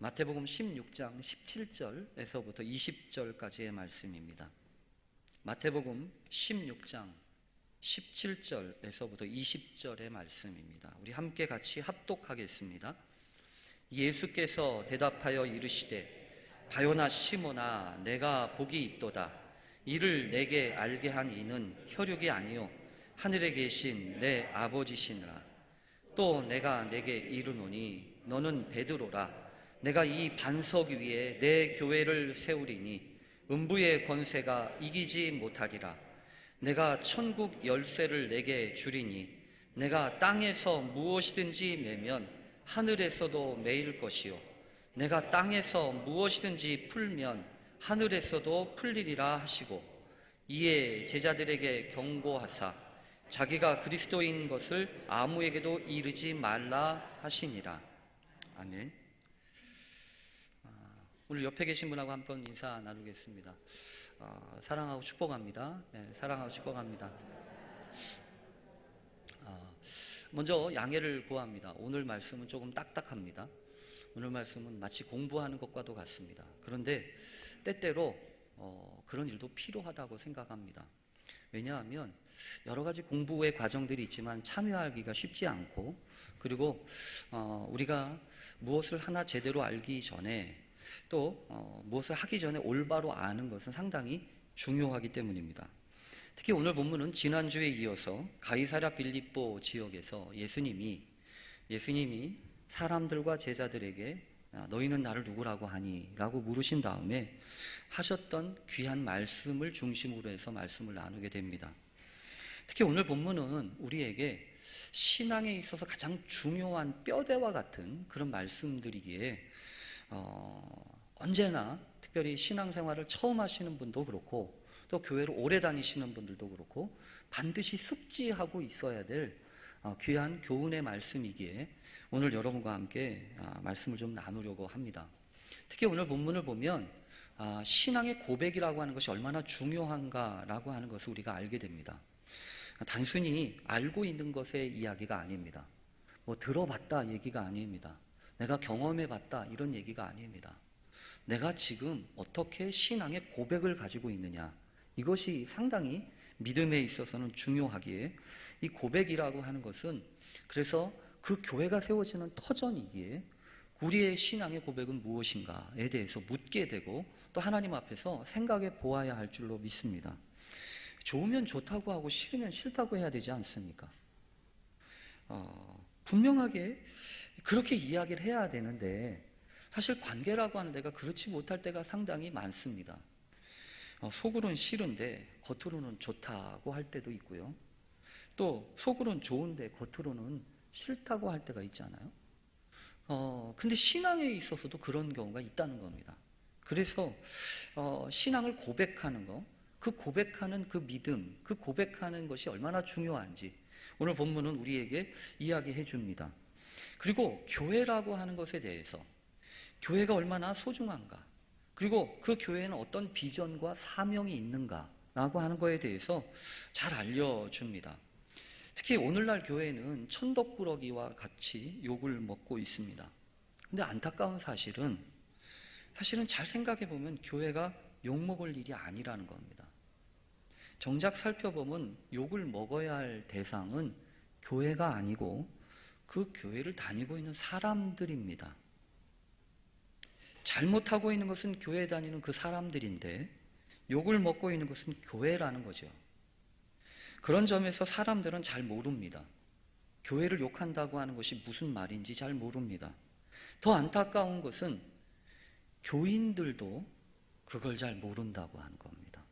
마태복음 16장 17절에서부터 20절까지의 말씀입니다. 마태복음 16장 17절에서부터 20절의 말씀입니다. 우리 함께 같이 합독하겠습니다. 예수께서 대답하여 이르시되 바요나 시몬아 내가 복이 있도다. 이를 내게 알게 한 이는 혈육이 아니요 하늘에 계신 내 아버지시니라. 또 내가 내게 이르노니 너는 베드로라. 내가 이 반석 위에 내 교회를 세우리니 음부의 권세가 이기지 못하리라. 내가 천국 열쇠를 내게 주리니 내가 땅에서 무엇이든지 매면 하늘에서도 매일 것이요 내가 땅에서 무엇이든지 풀면 하늘에서도 풀리리라 하시고, 이에 제자들에게 경고하사 자기가 그리스도인 것을 아무에게도 이르지 말라 하시니라. 아멘. 오늘 옆에 계신 분하고 한번 인사 나누겠습니다. 사랑하고 축복합니다. 네, 사랑하고 축복합니다. 먼저 양해를 구합니다. 오늘 말씀은 조금 딱딱합니다. 오늘 말씀은 마치 공부하는 것과도 같습니다. 그런데 때때로 그런 일도 필요하다고 생각합니다. 왜냐하면 여러 가지 공부의 과정들이 있지만 참여하기가 쉽지 않고, 그리고 우리가 무엇을 하나 제대로 알기 전에 또 무엇을 하기 전에 올바로 아는 것은 상당히 중요하기 때문입니다. 특히 오늘 본문은 지난주에 이어서 가이사랴 빌립보 지역에서 예수님이 사람들과 제자들에게 너희는 나를 누구라고 하니? 라고 물으신 다음에 하셨던 귀한 말씀을 중심으로 해서 말씀을 나누게 됩니다. 특히 오늘 본문은 우리에게 신앙에 있어서 가장 중요한 뼈대와 같은 그런 말씀들이기에 언제나 특별히 신앙생활을 처음 하시는 분도 그렇고 또 교회를 오래 다니시는 분들도 그렇고 반드시 숙지하고 있어야 될 귀한 교훈의 말씀이기에 오늘 여러분과 함께 말씀을 좀 나누려고 합니다. 특히 오늘 본문을 보면 신앙의 고백이라고 하는 것이 얼마나 중요한가라고 하는 것을 우리가 알게 됩니다. 단순히 알고 있는 것의 이야기가 아닙니다. 뭐 들어봤다 얘기가 아닙니다. 내가 경험해봤다 이런 얘기가 아닙니다. 내가 지금 어떻게 신앙의 고백을 가지고 있느냐, 이것이 상당히 믿음에 있어서는 중요하기에 이 고백이라고 하는 것은 그래서 그 교회가 세워지는 터전이기에 우리의 신앙의 고백은 무엇인가에 대해서 묻게 되고 또 하나님 앞에서 생각해 보아야 할 줄로 믿습니다. 좋으면 좋다고 하고 싫으면 싫다고 해야 되지 않습니까? 분명하게 그렇게 이야기를 해야 되는데 사실 관계라고 하는 데가 그렇지 못할 때가 상당히 많습니다. 속으로는 싫은데 겉으로는 좋다고 할 때도 있고요. 또 속으로는 좋은데 겉으로는 싫다고 할 때가 있잖아요. 근데 신앙에 있어서도 그런 경우가 있다는 겁니다. 그래서 신앙을 고백하는 거, 그 고백하는 그 믿음, 그 고백하는 것이 얼마나 중요한지 오늘 본문은 우리에게 이야기해 줍니다. 그리고 교회라고 하는 것에 대해서 교회가 얼마나 소중한가, 그리고 그 교회에는 어떤 비전과 사명이 있는가라고 하는 것에 대해서 잘 알려줍니다. 특히 오늘날 교회는 천덕꾸러기와 같이 욕을 먹고 있습니다. 근데 안타까운 사실은 잘 생각해 보면 교회가 욕먹을 일이 아니라는 겁니다. 정작 살펴보면 욕을 먹어야 할 대상은 교회가 아니고 그 교회를 다니고 있는 사람들입니다. 잘못하고 있는 것은 교회 다니는 그 사람들인데 욕을 먹고 있는 것은 교회라는 거죠. 그런 점에서 사람들은 잘 모릅니다. 교회를 욕한다고 하는 것이 무슨 말인지 잘 모릅니다. 더 안타까운 것은 교인들도 그걸 잘 모른다고 하는 겁니다.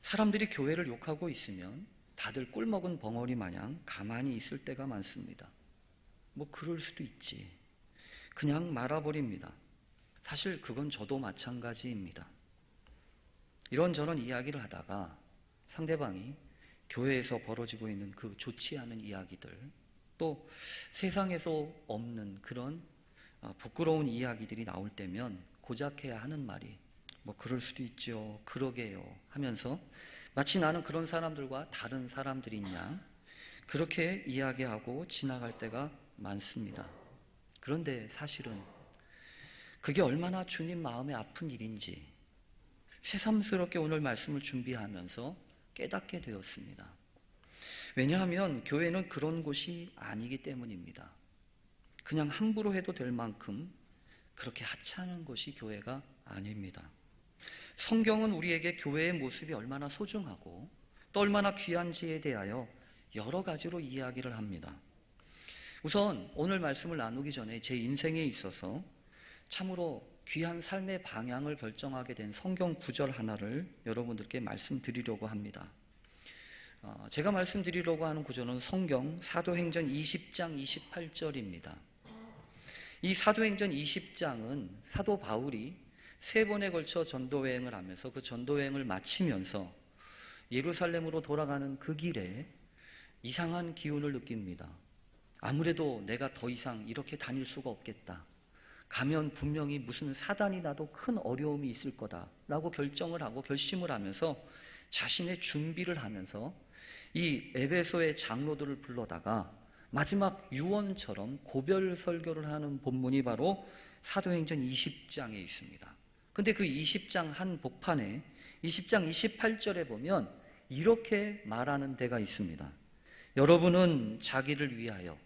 사람들이 교회를 욕하고 있으면 다들 꿀먹은 벙어리 마냥 가만히 있을 때가 많습니다. 뭐 그럴 수도 있지. 그냥 말아버립니다. 사실 그건 저도 마찬가지입니다. 이런저런 이야기를 하다가 상대방이 교회에서 벌어지고 있는 그 좋지 않은 이야기들, 또 세상에서 없는 그런 부끄러운 이야기들이 나올 때면 고작 해야 하는 말이 뭐 그럴 수도 있죠, 그러게요 하면서 마치 나는 그런 사람들과 다른 사람들인 양 그렇게 이야기하고 지나갈 때가 많습니다. 그런데 사실은 그게 얼마나 주님 마음에 아픈 일인지 새삼스럽게 오늘 말씀을 준비하면서 깨닫게 되었습니다. 왜냐하면 교회는 그런 곳이 아니기 때문입니다. 그냥 함부로 해도 될 만큼 그렇게 하찮은 곳이 교회가 아닙니다. 성경은 우리에게 교회의 모습이 얼마나 소중하고 또 얼마나 귀한지에 대하여 여러 가지로 이야기를 합니다. 우선 오늘 말씀을 나누기 전에 제 인생에 있어서 참으로 귀한 삶의 방향을 결정하게 된 성경 구절 하나를 여러분들께 말씀드리려고 합니다. 제가 말씀드리려고 하는 구절은 성경 사도행전 20장 28절입니다. 이 사도행전 20장은 사도 바울이 3번에 걸쳐 전도여행을 하면서 그 전도여행을 마치면서 예루살렘으로 돌아가는 그 길에 이상한 기운을 느낍니다. 아무래도 내가 더 이상 이렇게 다닐 수가 없겠다. 가면 분명히 무슨 사단이 나도 큰 어려움이 있을 거다라고 결정을 하고 결심을 하면서 자신의 준비를 하면서 이 에베소의 장로들을 불러다가 마지막 유언처럼 고별 설교를 하는 본문이 바로 사도행전 20장에 있습니다. 근데 그 20장 한 복판에 20장 28절에 보면 이렇게 말하는 데가 있습니다. 여러분은 자기를 위하여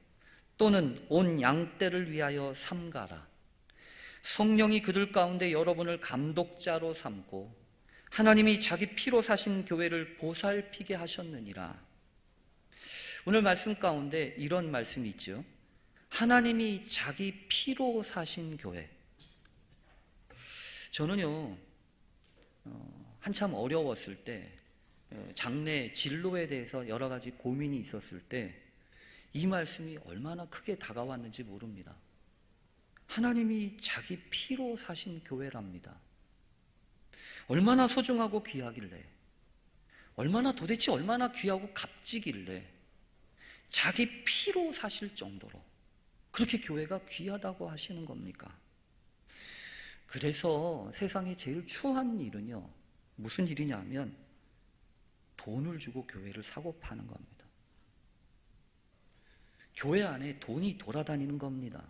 또는 온 양떼를 위하여 삼가라. 성령이 그들 가운데 여러분을 감독자로 삼고 하나님이 자기 피로 사신 교회를 보살피게 하셨느니라. 오늘 말씀 가운데 이런 말씀이 있죠. 하나님이 자기 피로 사신 교회. 저는요 한참 어려웠을 때 장래 진로에 대해서 여러 가지 고민이 있었을 때 이 말씀이 얼마나 크게 다가왔는지 모릅니다. 하나님이 자기 피로 사신 교회랍니다. 얼마나 소중하고 귀하길래, 도대체 얼마나 귀하고 값지길래 자기 피로 사실 정도로 그렇게 교회가 귀하다고 하시는 겁니까? 그래서 세상에 제일 추한 일은요 무슨 일이냐면 돈을 주고 교회를 사고 파는 겁니다. 교회 안에 돈이 돌아다니는 겁니다.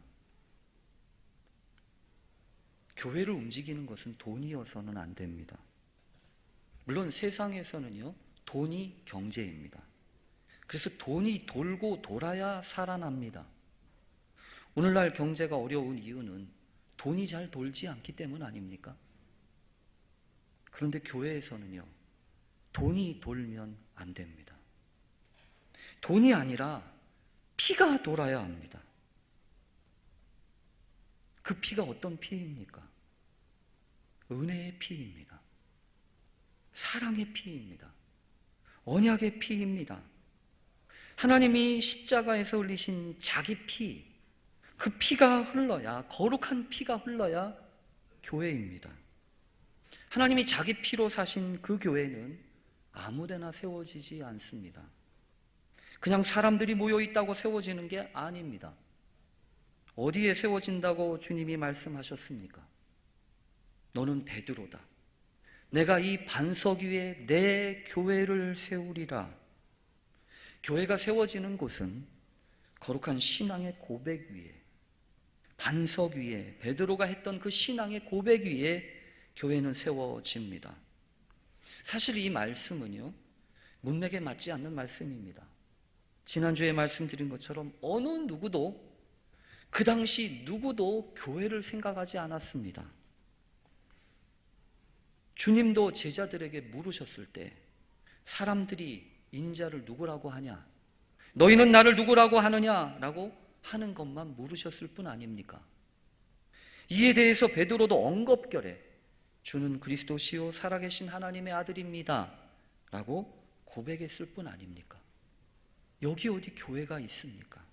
교회를 움직이는 것은 돈이어서는 안 됩니다. 물론 세상에서는요 돈이 경제입니다. 그래서 돈이 돌고 돌아야 살아납니다. 오늘날 경제가 어려운 이유는 돈이 잘 돌지 않기 때문 아닙니까? 그런데 교회에서는요 돈이 돌면 안 됩니다. 돈이 아니라 피가 돌아야 합니다. 그 피가 어떤 피입니까? 은혜의 피입니다. 사랑의 피입니다. 언약의 피입니다. 하나님이 십자가에서 흘리신 자기 피, 그 피가 흘러야, 거룩한 피가 흘러야 교회입니다. 하나님이 자기 피로 사신 그 교회는 아무데나 세워지지 않습니다. 그냥 사람들이 모여 있다고 세워지는 게 아닙니다. 어디에 세워진다고 주님이 말씀하셨습니까? 너는 베드로다. 내가 이 반석 위에 내 교회를 세우리라. 교회가 세워지는 곳은 거룩한 신앙의 고백 위에, 반석 위에, 베드로가 했던 그 신앙의 고백 위에 교회는 세워집니다. 사실 이 말씀은요 문맥에 맞지 않는 말씀입니다. 지난주에 말씀드린 것처럼 어느 누구도, 그 당시 누구도 교회를 생각하지 않았습니다. 주님도 제자들에게 물으셨을 때 사람들이 인자를 누구라고 하냐, 너희는 나를 누구라고 하느냐라고 하는 것만 물으셨을 뿐 아닙니까? 이에 대해서 베드로도 엉겁결에 주는 그리스도시요 살아계신 하나님의 아들입니다 라고 고백했을 뿐 아닙니까? 여기 어디 교회가 있습니까?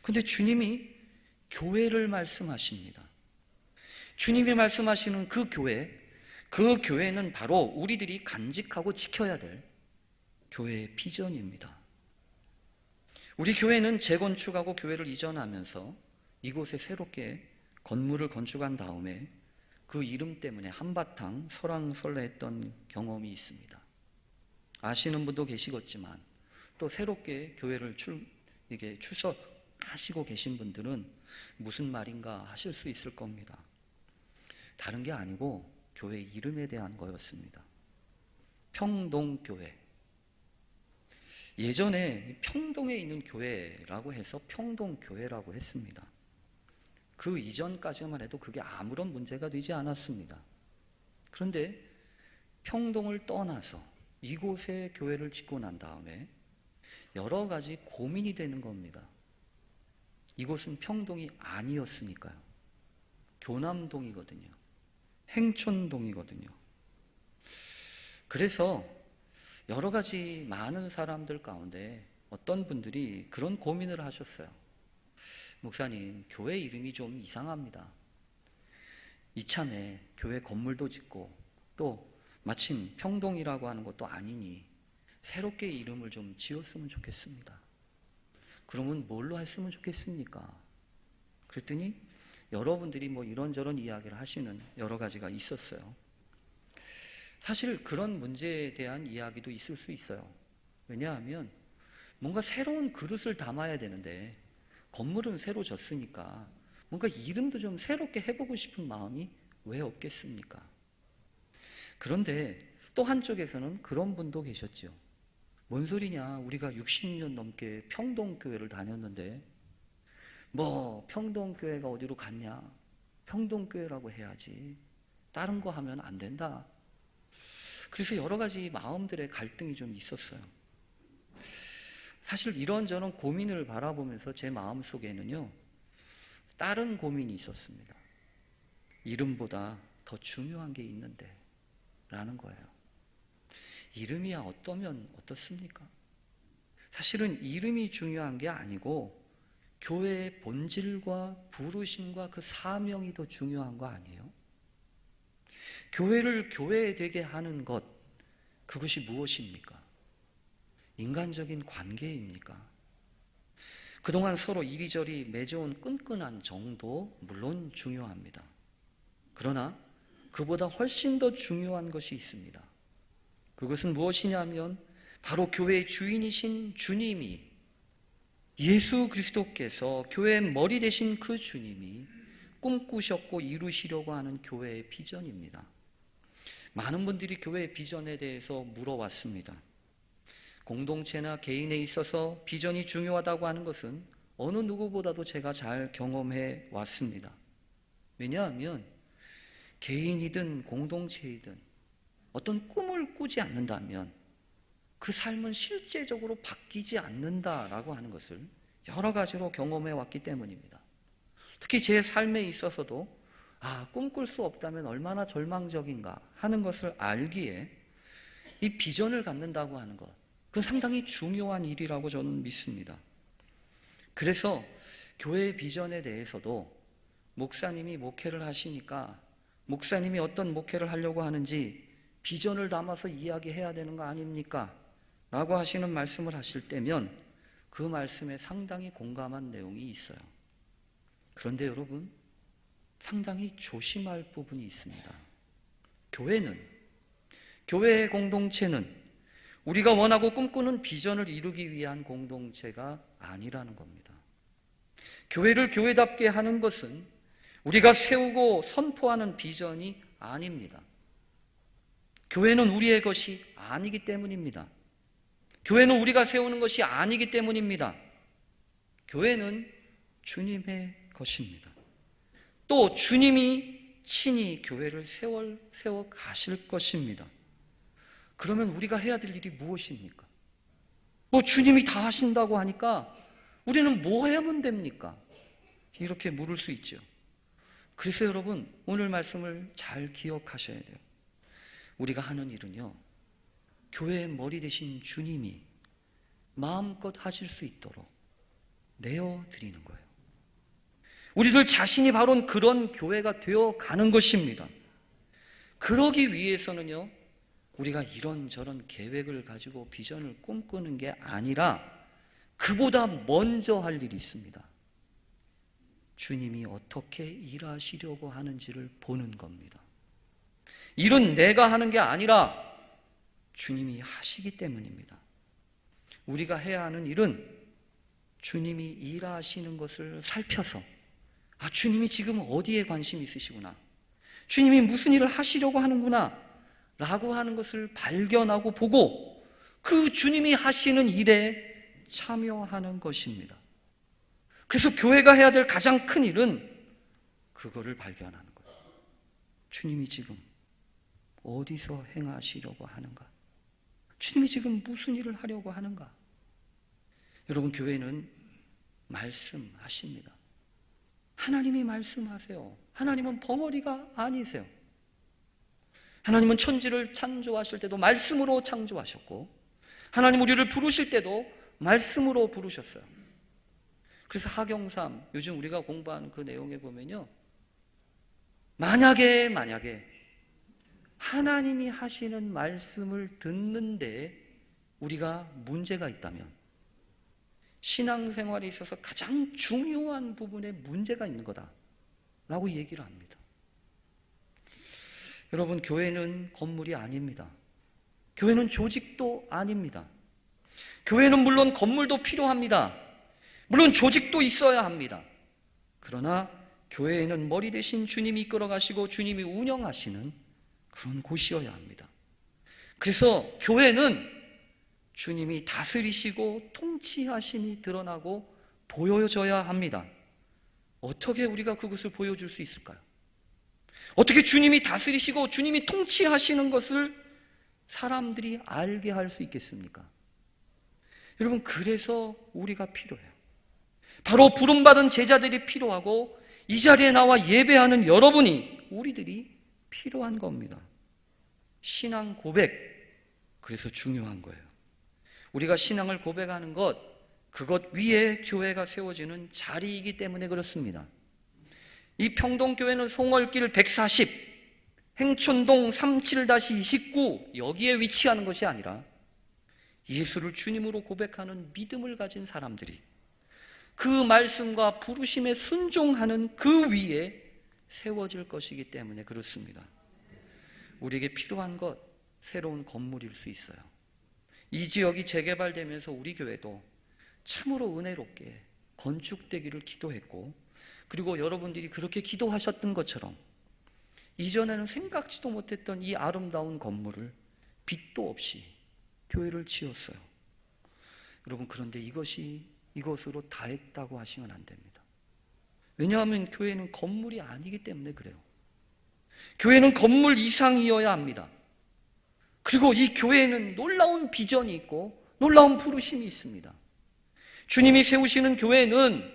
근데 주님이 교회를 말씀하십니다. 주님이 말씀하시는 그 교회는 바로 우리들이 간직하고 지켜야 될 교회의 비전입니다. 우리 교회는 재건축하고 교회를 이전하면서 이곳에 새롭게 건물을 건축한 다음에 그 이름 때문에 한바탕 설왕설래했던 경험이 있습니다. 아시는 분도 계시겠지만 또 새롭게 교회를 출석하시고 계신 분들은 무슨 말인가 하실 수 있을 겁니다. 다른 게 아니고 교회 이름에 대한 거였습니다. 평동교회. 예전에 평동에 있는 교회라고 해서 평동교회라고 했습니다. 그 이전까지만 해도 그게 아무런 문제가 되지 않았습니다. 그런데 평동을 떠나서 이곳에 교회를 짓고 난 다음에 여러 가지 고민이 되는 겁니다. 이곳은 평동이 아니었으니까요. 교남동이거든요. 행촌동이거든요. 그래서 여러 가지 많은 사람들 가운데 어떤 분들이 그런 고민을 하셨어요. 목사님, 교회 이름이 좀 이상합니다. 이참에 교회 건물도 짓고 또 마침 평동이라고 하는 것도 아니니 새롭게 이름을 좀 지었으면 좋겠습니다. 그러면 뭘로 했으면 좋겠습니까? 그랬더니 여러분들이 뭐 이런저런 이야기를 하시는 여러 가지가 있었어요. 사실 그런 문제에 대한 이야기도 있을 수 있어요. 왜냐하면 뭔가 새로운 그릇을 담아야 되는데 건물은 새로 졌으니까 뭔가 이름도 좀 새롭게 해보고 싶은 마음이 왜 없겠습니까? 그런데 또 한쪽에서는 그런 분도 계셨죠. 뭔 소리냐, 우리가 60년 넘게 평동교회를 다녔는데 뭐 평동교회가 어디로 갔냐, 평동교회라고 해야지, 다른 거 하면 안 된다. 그래서 여러 가지 마음들의 갈등이 좀 있었어요. 사실 이런저런 고민을 바라보면서 제 마음속에는요, 다른 고민이 있었습니다. 이름보다 더 중요한 게 있는데 라는 거예요. 이름이야 어떠면 어떻습니까? 사실은 이름이 중요한 게 아니고 교회의 본질과 부르심과 그 사명이 더 중요한 거 아니에요? 교회를 교회되게 하는 것, 그것이 무엇입니까? 인간적인 관계입니까? 그동안 서로 이리저리 맺어온 끈끈한 정도 물론 중요합니다. 그러나 그보다 훨씬 더 중요한 것이 있습니다. 그것은 무엇이냐면 바로 교회의 주인이신 주님이, 예수 그리스도께서 교회의 머리 되신 그 주님이 꿈꾸셨고 이루시려고 하는 교회의 비전입니다. 많은 분들이 교회의 비전에 대해서 물어왔습니다. 공동체나 개인에 있어서 비전이 중요하다고 하는 것은 어느 누구보다도 제가 잘 경험해 왔습니다. 왜냐하면 개인이든 공동체이든 어떤 꿈을 꾸지 않는다면 그 삶은 실제적으로 바뀌지 않는다라고 하는 것을 여러 가지로 경험해 왔기 때문입니다. 특히 제 삶에 있어서도 꿈꿀 수 없다면 얼마나 절망적인가 하는 것을 알기에 이 비전을 갖는다고 하는 것, 그건 상당히 중요한 일이라고 저는 믿습니다. 그래서 교회의 비전에 대해서도 목사님이 목회를 하시니까 목사님이 어떤 목회를 하려고 하는지 비전을 담아서 이야기해야 되는 거 아닙니까? 라고 하시는 말씀을 하실 때면 그 말씀에 상당히 공감한 내용이 있어요. 그런데 여러분, 상당히 조심할 부분이 있습니다. 교회의 공동체는 우리가 원하고 꿈꾸는 비전을 이루기 위한 공동체가 아니라는 겁니다. 교회를 교회답게 하는 것은 우리가 세우고 선포하는 비전이 아닙니다. 교회는 우리의 것이 아니기 때문입니다. 교회는 우리가 세우는 것이 아니기 때문입니다. 교회는 주님의 것입니다. 또 주님이 친히 교회를 세워 가실 것입니다. 그러면 우리가 해야 될 일이 무엇입니까? 주님이 다 하신다고 하니까 우리는 뭐 하면 됩니까? 이렇게 물을 수 있죠. 그래서 여러분, 오늘 말씀을 잘 기억하셔야 돼요. 우리가 하는 일은요, 교회의 머리 되신 주님이 마음껏 하실 수 있도록 내어드리는 거예요. 우리들 자신이 바로 그런 교회가 되어가는 것입니다. 그러기 위해서는요, 우리가 이런저런 계획을 가지고 비전을 꿈꾸는 게 아니라 그보다 먼저 할 일이 있습니다. 주님이 어떻게 일하시려고 하는지를 보는 겁니다. 일은 내가 하는 게 아니라 주님이 하시기 때문입니다. 우리가 해야 하는 일은 주님이 일하시는 것을 살펴서 주님이 지금 어디에 관심이 있으시구나, 주님이 무슨 일을 하시려고 하는구나 라고 하는 것을 발견하고 보고 그 주님이 하시는 일에 참여하는 것입니다. 그래서 교회가 해야 될 가장 큰 일은 그거를 발견하는 거예요. 주님이 지금 어디서 행하시려고 하는가? 주님이 지금 무슨 일을 하려고 하는가? 여러분, 교회는 말씀하십니다. 하나님이 말씀하세요. 하나님은 벙어리가 아니세요. 하나님은 천지를 창조하실 때도 말씀으로 창조하셨고, 하나님 우리를 부르실 때도 말씀으로 부르셨어요. 그래서 하경삼, 요즘 우리가 공부하는 그 내용에 보면요, 만약에 하나님이 하시는 말씀을 듣는데 우리가 문제가 있다면 신앙생활에 있어서 가장 중요한 부분에 문제가 있는 거다라고 얘기를 합니다. 여러분, 교회는 건물이 아닙니다. 교회는 조직도 아닙니다. 교회는 물론 건물도 필요합니다. 물론 조직도 있어야 합니다. 그러나 교회에는 머리 대신 주님이 이끌어 가시고 주님이 운영하시는 그런 곳이어야 합니다. 그래서 교회는 주님이 다스리시고 통치하심이 드러나고 보여져야 합니다. 어떻게 우리가 그것을 보여줄 수 있을까요? 어떻게 주님이 다스리시고 주님이 통치하시는 것을 사람들이 알게 할 수 있겠습니까? 여러분, 그래서 우리가 필요해요. 바로 부름받은 제자들이 필요하고 이 자리에 나와 예배하는 여러분이, 우리들이 필요한 겁니다. 신앙 고백, 그래서 중요한 거예요. 우리가 신앙을 고백하는 것, 그것 위에 교회가 세워지는 자리이기 때문에 그렇습니다. 이 평동교회는 송월길 140, 행촌동 37-29 여기에 위치하는 것이 아니라 예수를 주님으로 고백하는 믿음을 가진 사람들이 그 말씀과 부르심에 순종하는 그 위에 세워질 것이기 때문에 그렇습니다. 우리에게 필요한 것, 새로운 건물일 수 있어요. 이 지역이 재개발되면서 우리 교회도 참으로 은혜롭게 건축되기를 기도했고, 그리고 여러분들이 그렇게 기도하셨던 것처럼 이전에는 생각지도 못했던 이 아름다운 건물을 빚도 없이 교회를 지었어요. 여러분, 그런데 이것으로 다 했다고 하시면 안 됩니다. 왜냐하면 교회는 건물이 아니기 때문에 그래요. 교회는 건물 이상이어야 합니다. 그리고 이 교회에는 놀라운 비전이 있고 놀라운 부르심이 있습니다. 주님이 세우시는 교회는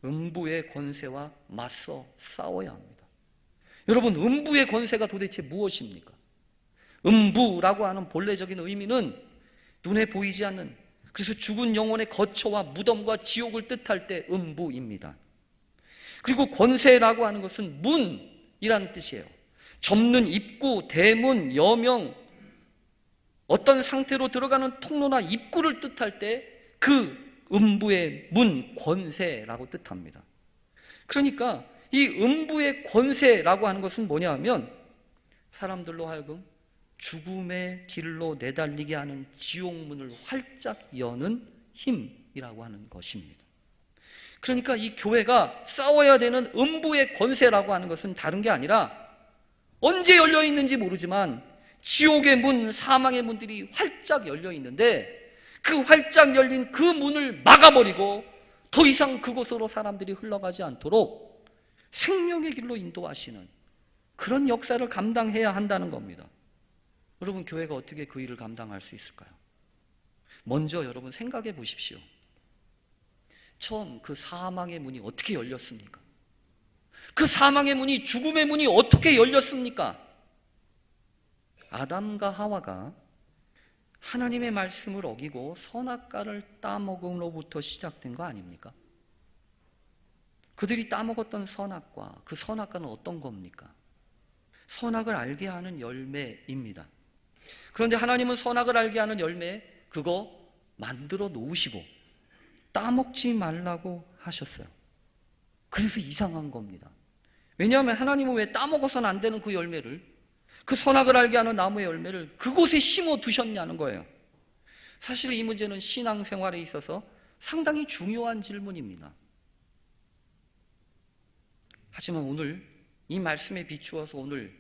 음부의 권세와 맞서 싸워야 합니다. 여러분, 음부의 권세가 도대체 무엇입니까? 음부라고 하는 본래적인 의미는 눈에 보이지 않는, 그래서 죽은 영혼의 거처와 무덤과 지옥을 뜻할 때 음부입니다. 그리고 권세라고 하는 것은 문이라는 뜻이에요. 접는 입구, 대문, 여명, 어떤 상태로 들어가는 통로나 입구를 뜻할 때 그 음부의 문, 권세라고 뜻합니다. 그러니까 이 음부의 권세라고 하는 것은 뭐냐 하면 사람들로 하여금 죽음의 길로 내달리게 하는 지옥문을 활짝 여는 힘이라고 하는 것입니다. 그러니까 이 교회가 싸워야 되는 음부의 권세라고 하는 것은 다른 게 아니라 언제 열려 있는지 모르지만 지옥의 문, 사망의 문들이 활짝 열려 있는데 그 활짝 열린 그 문을 막아버리고 더 이상 그곳으로 사람들이 흘러가지 않도록 생명의 길로 인도하시는 그런 역사를 감당해야 한다는 겁니다. 여러분, 교회가 어떻게 그 일을 감당할 수 있을까요? 먼저 여러분 생각해 보십시오. 처음 그 사망의 문이 어떻게 열렸습니까? 그 사망의 문이, 죽음의 문이 어떻게 열렸습니까? 아담과 하와가 하나님의 말씀을 어기고 선악과를 따먹음으로부터 시작된 거 아닙니까? 그들이 따먹었던 선악과, 그 선악과는 어떤 겁니까? 선악을 알게 하는 열매입니다. 그런데 하나님은 선악을 알게 하는 열매, 그거 만들어 놓으시고 따먹지 말라고 하셨어요. 그래서 이상한 겁니다. 왜냐하면 하나님은 왜 따먹어서는 안 되는 그 열매를, 그 선악을 알게 하는 나무의 열매를 그곳에 심어 두셨냐는 거예요. 사실 이 문제는 신앙생활에 있어서 상당히 중요한 질문입니다. 하지만 오늘 이 말씀에 비추어서 오늘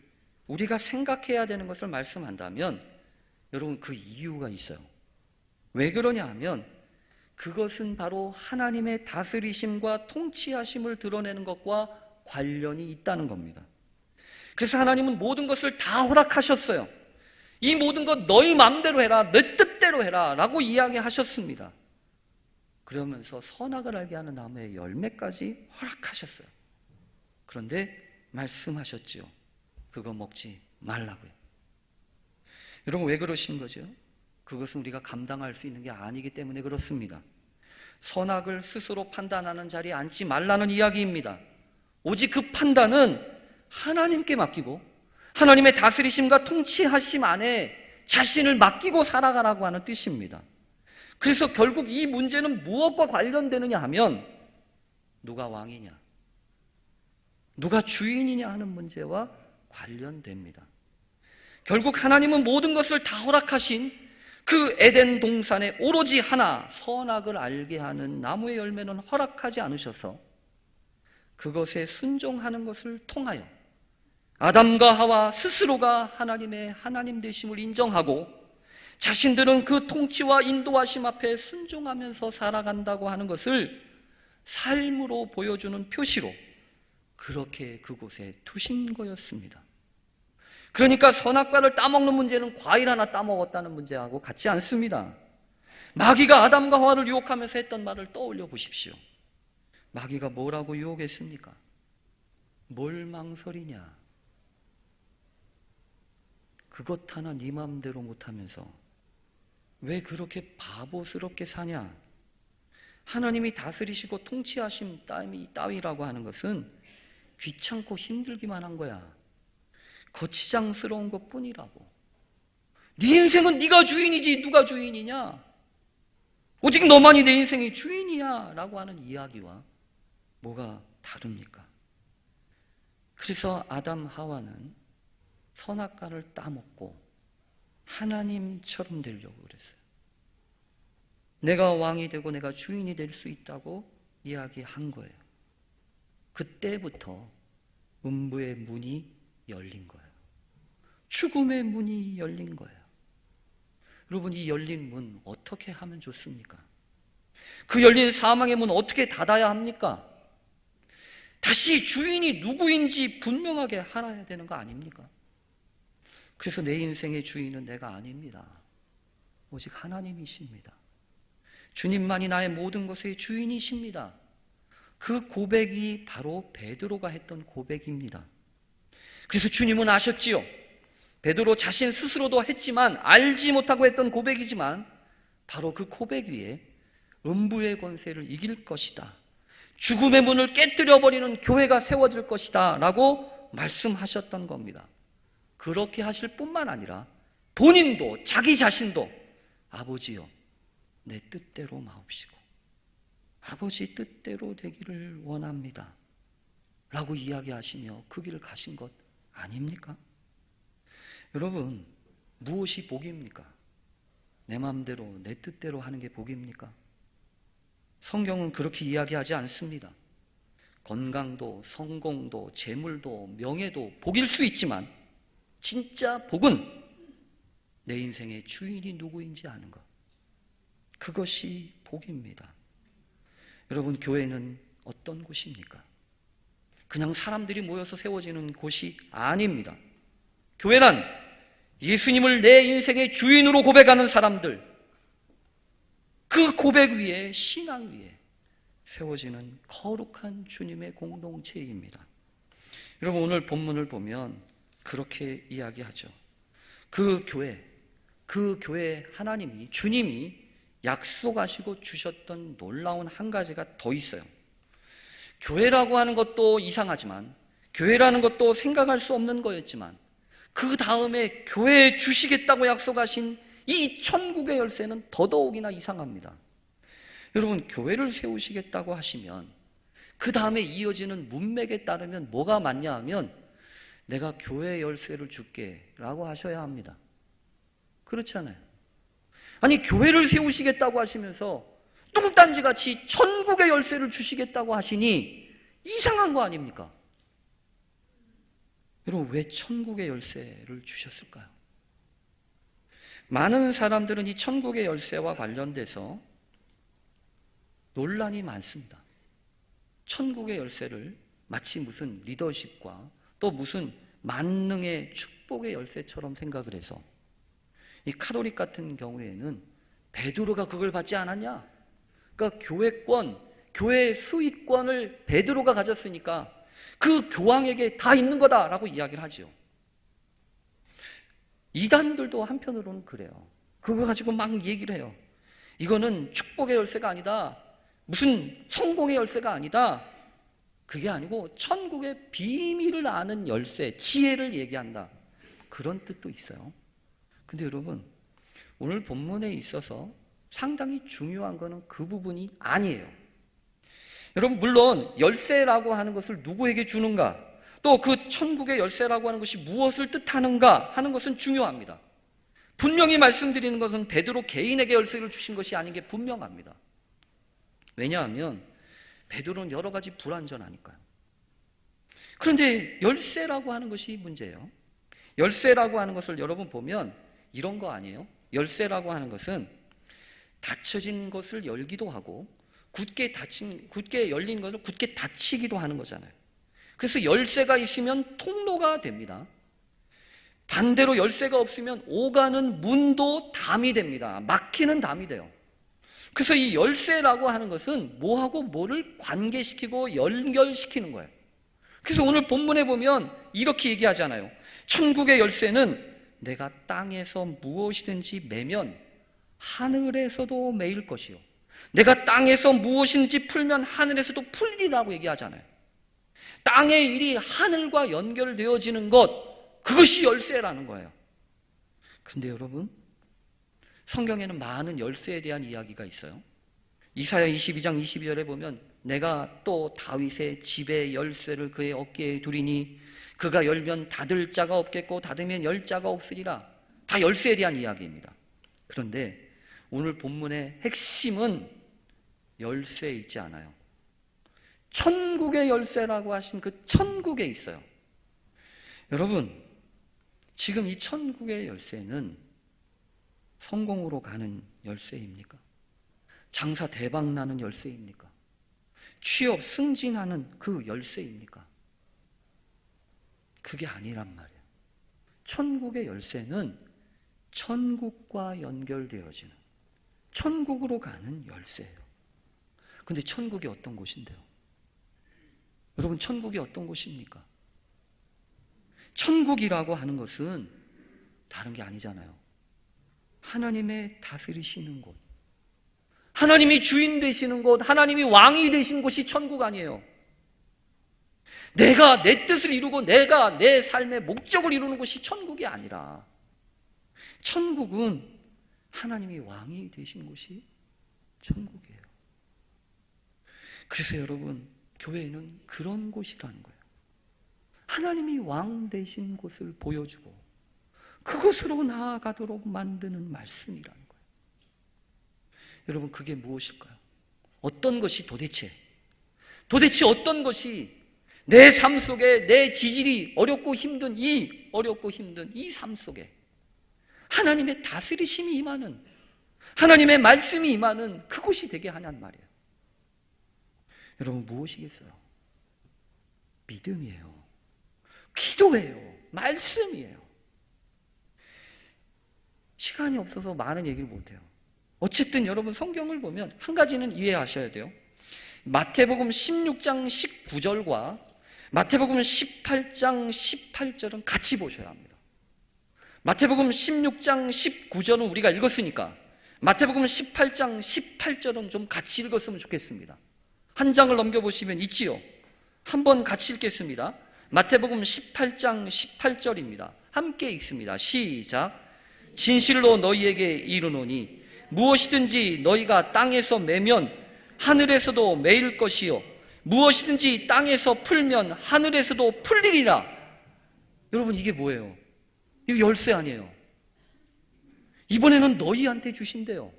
우리가 생각해야 되는 것을 말씀한다면 여러분 그 이유가 있어요. 왜 그러냐 하면 그것은 바로 하나님의 다스리심과 통치하심을 드러내는 것과 관련이 있다는 겁니다. 그래서 하나님은 모든 것을 다 허락하셨어요. 이 모든 것 너희 마음대로 해라, 내 뜻대로 해라 라고 이야기하셨습니다. 그러면서 선악을 알게 하는 나무의 열매까지 허락하셨어요. 그런데 말씀하셨지요. 그거 먹지 말라고요. 여러분 왜 그러신 거죠? 그것은 우리가 감당할 수 있는 게 아니기 때문에 그렇습니다. 선악을 스스로 판단하는 자리에 앉지 말라는 이야기입니다. 오직 그 판단은 하나님께 맡기고 하나님의 다스리심과 통치하심 안에 자신을 맡기고 살아가라고 하는 뜻입니다. 그래서 결국 이 문제는 무엇과 관련되느냐 하면 누가 왕이냐, 누가 주인이냐 하는 문제와 관련됩니다. 결국 하나님은 모든 것을 다 허락하신 그 에덴 동산에 오로지 하나 선악을 알게 하는 나무의 열매는 허락하지 않으셔서 그것에 순종하는 것을 통하여 아담과 하와 스스로가 하나님의 하나님 되심을 인정하고 자신들은 그 통치와 인도하심 앞에 순종하면서 살아간다고 하는 것을 삶으로 보여주는 표시로 그렇게 그곳에 두신 거였습니다. 그러니까 선악과를 따먹는 문제는 과일 하나 따먹었다는 문제하고 같지 않습니다. 마귀가 아담과 하와를 유혹하면서 했던 말을 떠올려 보십시오. 마귀가 뭐라고 유혹했습니까? 뭘 망설이냐? 그것 하나 네 마음대로 못하면서 왜 그렇게 바보스럽게 사냐? 하나님이 다스리시고 통치하심 따위라고 하는 것은 귀찮고 힘들기만 한 거야. 거치장스러운 것뿐이라고. 네 인생은 네가 주인이지 누가 주인이냐? 오직 너만이 내 인생의 주인이야 라고 하는 이야기와 뭐가 다릅니까? 그래서 아담 하와는 선악과를 따먹고 하나님처럼 되려고 그랬어요. 내가 왕이 되고 내가 주인이 될 수 있다고 이야기한 거예요. 그때부터 음부의 문이 열린 거예요. 죽음의 문이 열린 거예요. 여러분 이 열린 문 어떻게 하면 좋습니까? 그 열린 사망의 문 어떻게 닫아야 합니까? 다시 주인이 누구인지 분명하게 알아야 되는 거 아닙니까? 그래서 내 인생의 주인은 내가 아닙니다. 오직 하나님이십니다. 주님만이 나의 모든 것의 주인이십니다. 그 고백이 바로 베드로가 했던 고백입니다. 그래서 주님은 아셨지요. 베드로 자신 스스로도 했지만 알지 못하고 했던 고백이지만 바로 그 고백 위에 음부의 권세를 이길 것이다. 죽음의 문을 깨뜨려버리는 교회가 세워질 것이다 라고 말씀하셨던 겁니다. 그렇게 하실 뿐만 아니라 본인도 자기 자신도 아버지여 내 뜻대로 마옵시고 아버지 뜻대로 되기를 원합니다 라고 이야기하시며 그 길을 가신 것 아닙니까? 여러분 무엇이 복입니까? 내 마음대로 내 뜻대로 하는 게 복입니까? 성경은 그렇게 이야기하지 않습니다. 건강도 성공도 재물도 명예도 복일 수 있지만 진짜 복은 내 인생의 주인이 누구인지 아는 것, 그것이 복입니다. 여러분 교회는 어떤 곳입니까? 그냥 사람들이 모여서 세워지는 곳이 아닙니다. 교회는 예수님을 내 인생의 주인으로 고백하는 사람들, 그 고백 위에 신앙 위에 세워지는 거룩한 주님의 공동체입니다. 여러분 오늘 본문을 보면 그렇게 이야기하죠. 그 교회 하나님이 주님이 약속하시고 주셨던 놀라운 한 가지가 더 있어요. 교회라고 하는 것도 이상하지만 교회라는 것도 생각할 수 없는 거였지만 그 다음에 교회에 주시겠다고 약속하신 이 천국의 열쇠는 더더욱이나 이상합니다. 여러분 교회를 세우시겠다고 하시면 그 다음에 이어지는 문맥에 따르면 뭐가 맞냐 하면 내가 교회 열쇠를 줄게 라고 하셔야 합니다. 그렇잖아요. 아니 교회를 세우시겠다고 하시면서 뚱딴지같이 천국의 열쇠를 주시겠다고 하시니 이상한 거 아닙니까? 여러분, 왜 천국의 열쇠를 주셨을까요? 많은 사람들은 이 천국의 열쇠와 관련돼서 논란이 많습니다. 천국의 열쇠를 마치 무슨 리더십과 또 무슨 만능의 축복의 열쇠처럼 생각을 해서, 이 카톨릭 같은 경우에는 베드로가 그걸 받지 않았냐? 그러니까 교회권, 교회의 수익권을 베드로가 가졌으니까 그 교황에게 다 있는 거다라고 이야기를 하죠. 이단들도 한편으로는 그래요. 그거 가지고 막 얘기를 해요. 이거는 축복의 열쇠가 아니다. 무슨 성공의 열쇠가 아니다. 그게 아니고 천국의 비밀을 아는 열쇠, 지혜를 얘기한다. 그런 뜻도 있어요. 근데 여러분, 오늘 본문에 있어서 상당히 중요한 거는 그 부분이 아니에요. 여러분, 물론 열쇠라고 하는 것을 누구에게 주는가, 또 그 천국의 열쇠라고 하는 것이 무엇을 뜻하는가 하는 것은 중요합니다. 분명히 말씀드리는 것은 베드로 개인에게 열쇠를 주신 것이 아닌 게 분명합니다. 왜냐하면 베드로는 여러 가지 불완전하니까요. 그런데 열쇠라고 하는 것이 문제예요. 열쇠라고 하는 것을 여러분 보면 이런 거 아니에요? 열쇠라고 하는 것은 닫혀진 것을 열기도 하고 굳게 열린 것을 굳게 닫히기도 하는 거잖아요. 그래서 열쇠가 있으면 통로가 됩니다. 반대로 열쇠가 없으면 오가는 문도 담이 됩니다. 막히는 담이 돼요. 그래서 이 열쇠라고 하는 것은 뭐하고 뭐를 관계시키고 연결시키는 거예요. 그래서 오늘 본문에 보면 이렇게 얘기하잖아요. 천국의 열쇠는 내가 땅에서 무엇이든지 매면 하늘에서도 매일 것이요, 내가 땅에서 무엇인지 풀면 하늘에서도 풀리라고 얘기하잖아요. 땅의 일이 하늘과 연결되어지는 것, 그것이 열쇠라는 거예요. 근데 여러분, 성경에는 많은 열쇠에 대한 이야기가 있어요. 이사야 22장 22절에 보면 내가 또 다윗의 집의 열쇠를 그의 어깨에 두리니 그가 열면 닫을 자가 없겠고 닫으면 열 자가 없으리라. 다 열쇠에 대한 이야기입니다. 그런데 오늘 본문의 핵심은 열쇠에 있지 않아요. 천국의 열쇠라고 하신 그 천국에 있어요. 여러분, 지금 이 천국의 열쇠는 성공으로 가는 열쇠입니까? 장사 대박 나는 열쇠입니까? 취업 승진하는 그 열쇠입니까? 그게 아니란 말이에요. 천국의 열쇠는 천국과 연결되어지는, 천국으로 가는 열쇠예요. 근데 천국이 어떤 곳인데요? 여러분, 천국이 어떤 곳입니까? 천국이라고 하는 것은 다른 게 아니잖아요. 하나님의 다스리시는 곳, 하나님이 주인 되시는 곳, 하나님이 왕이 되신 곳이 천국 아니에요. 내가 내 뜻을 이루고 내가 내 삶의 목적을 이루는 곳이 천국이 아니라, 천국은 하나님이 왕이 되신 곳이 천국이에요. 그래서 여러분, 교회는 그런 곳이라는 거예요. 하나님이 왕 되신 곳을 보여주고 그곳으로 나아가도록 만드는 말씀이라는 거예요. 여러분, 그게 무엇일까요? 어떤 것이 도대체 어떤 것이 내 삶 속에 내 지질이 어렵고 힘든 이 삶 속에 하나님의 다스리심이 임하는, 하나님의 말씀이 임하는 그곳이 되게 하냔 말이에요. 여러분, 무엇이겠어요? 믿음이에요. 기도예요. 말씀이에요. 시간이 없어서 많은 얘기를 못해요. 어쨌든 여러분, 성경을 보면 한 가지는 이해하셔야 돼요. 마태복음 16장 19절과 마태복음 18장 18절은 같이 보셔야 합니다. 마태복음 16장 19절은 우리가 읽었으니까 마태복음 18장 18절은 좀 같이 읽었으면 좋겠습니다. 한 장을 넘겨보시면 있지요. 한번 같이 읽겠습니다. 마태복음 18장 18절입니다. 함께 읽습니다. 시작. 진실로 너희에게 이르노니 무엇이든지 너희가 땅에서 매면 하늘에서도 매일 것이요 무엇이든지 땅에서 풀면 하늘에서도 풀리리라. 여러분, 이게 뭐예요? 이거 열쇠 아니에요? 이번에는 너희한테 주신대요.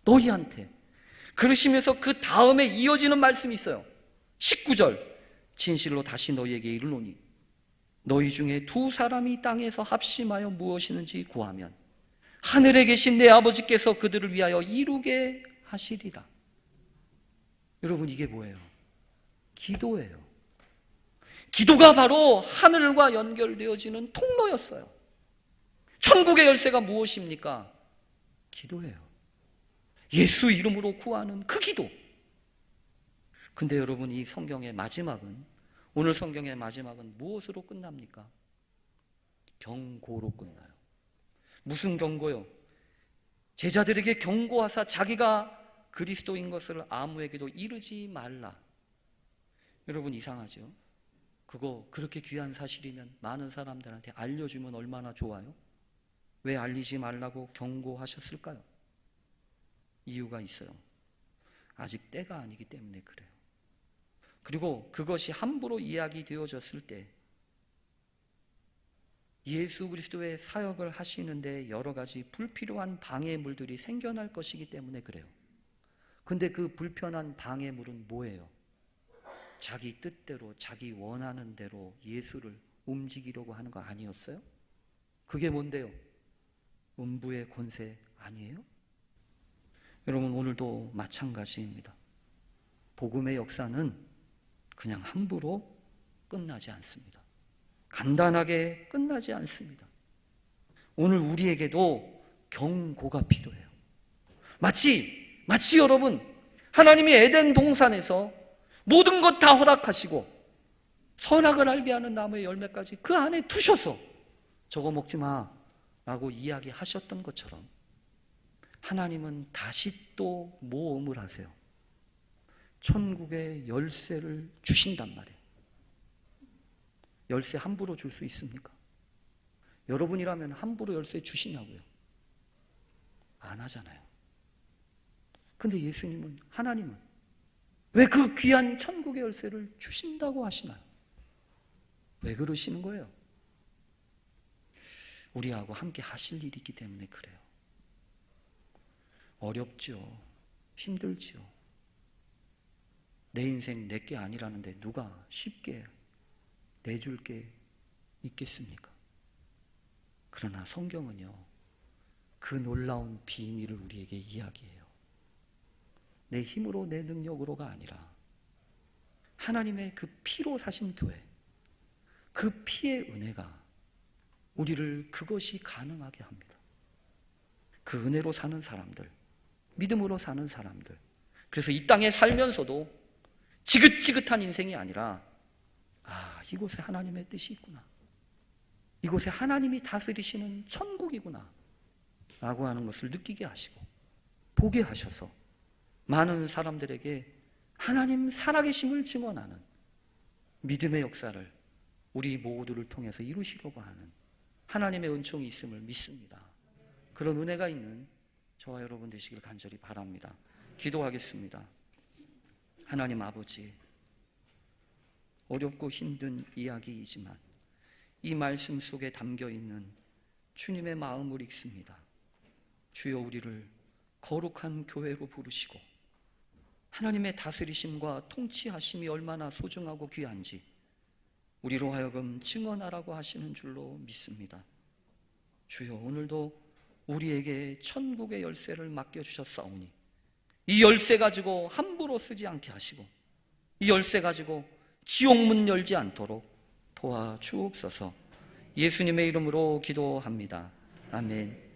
너희한테. 그러시면서 그 다음에 이어지는 말씀이 있어요. 19절. 진실로 다시 너희에게 이르노니. 너희 중에 두 사람이 땅에서 합심하여 무엇이든지 구하면 하늘에 계신 내 아버지께서 그들을 위하여 이루게 하시리라. 여러분, 이게 뭐예요? 기도예요. 기도가 바로 하늘과 연결되어지는 통로였어요. 천국의 열쇠가 무엇입니까? 기도예요. 예수 이름으로 구하는 그 기도. 근데 여러분, 이 성경의 마지막은, 오늘 성경의 마지막은 무엇으로 끝납니까? 경고로 끝나요. 무슨 경고요? 제자들에게 경고하사 자기가 그리스도인 것을 아무에게도 이르지 말라. 여러분, 이상하죠? 그거 그렇게 귀한 사실이면 많은 사람들한테 알려주면 얼마나 좋아요? 왜 알리지 말라고 경고하셨을까요? 이유가 있어요. 아직 때가 아니기 때문에 그래요. 그리고 그것이 함부로 이야기되어졌을 때 예수 그리스도의 사역을 하시는데 여러 가지 불필요한 방해물들이 생겨날 것이기 때문에 그래요. 근데 그 불편한 방해물은 뭐예요? 자기 뜻대로, 자기 원하는 대로 예수를 움직이려고 하는 거 아니었어요? 그게 뭔데요? 음부의 권세 아니에요? 여러분, 오늘도 마찬가지입니다. 복음의 역사는 그냥 함부로 끝나지 않습니다. 간단하게 끝나지 않습니다. 오늘 우리에게도 경고가 필요해요. 마치 여러분, 하나님이 에덴 동산에서 모든 것 다 허락하시고 선악을 알게 하는 나무의 열매까지 그 안에 두셔서 저거 먹지 마 라고 이야기하셨던 것처럼 하나님은 다시 또 모험을 하세요. 천국의 열쇠를 주신단 말이에요. 열쇠 함부로 줄 수 있습니까? 여러분이라면 함부로 열쇠 주시냐고요? 안 하잖아요. 근데 예수님은, 하나님은 왜 그 귀한 천국의 열쇠를 주신다고 하시나요? 왜 그러시는 거예요? 우리하고 함께 하실 일이 있기 때문에 그래요. 어렵죠. 힘들죠. 내 인생 내게 아니라는데 누가 쉽게 내줄 게 있겠습니까? 그러나 성경은요, 그 놀라운 비밀을 우리에게 이야기해요. 내 힘으로, 내 능력으로가 아니라 하나님의 그 피로 사신 교회, 그 피의 은혜가 우리를 그것이 가능하게 합니다. 그 은혜로 사는 사람들, 믿음으로 사는 사람들, 그래서 이 땅에 살면서도 지긋지긋한 인생이 아니라, 아, 이곳에 하나님의 뜻이 있구나, 이곳에 하나님이 다스리시는 천국이구나 라고 하는 것을 느끼게 하시고 보게 하셔서 많은 사람들에게 하나님 살아계심을 증언하는 믿음의 역사를 우리 모두를 통해서 이루시려고 하는 하나님의 은총이 있음을 믿습니다. 그런 은혜가 있는 저와 여러분 되시길 간절히 바랍니다. 기도하겠습니다. 하나님 아버지, 어렵고 힘든 이야기이지만 이 말씀 속에 담겨있는 주님의 마음을 읽습니다. 주여, 우리를 거룩한 교회로 부르시고 하나님의 다스리심과 통치하심이 얼마나 소중하고 귀한지 우리로 하여금 증언하라고 하시는 줄로 믿습니다. 주여, 오늘도 우리에게 천국의 열쇠를 맡겨주셨사오니 이 열쇠 가지고 함부로 쓰지 않게 하시고 이 열쇠 가지고 지옥문 열지 않도록 도와주옵소서. 예수님의 이름으로 기도합니다. 아멘.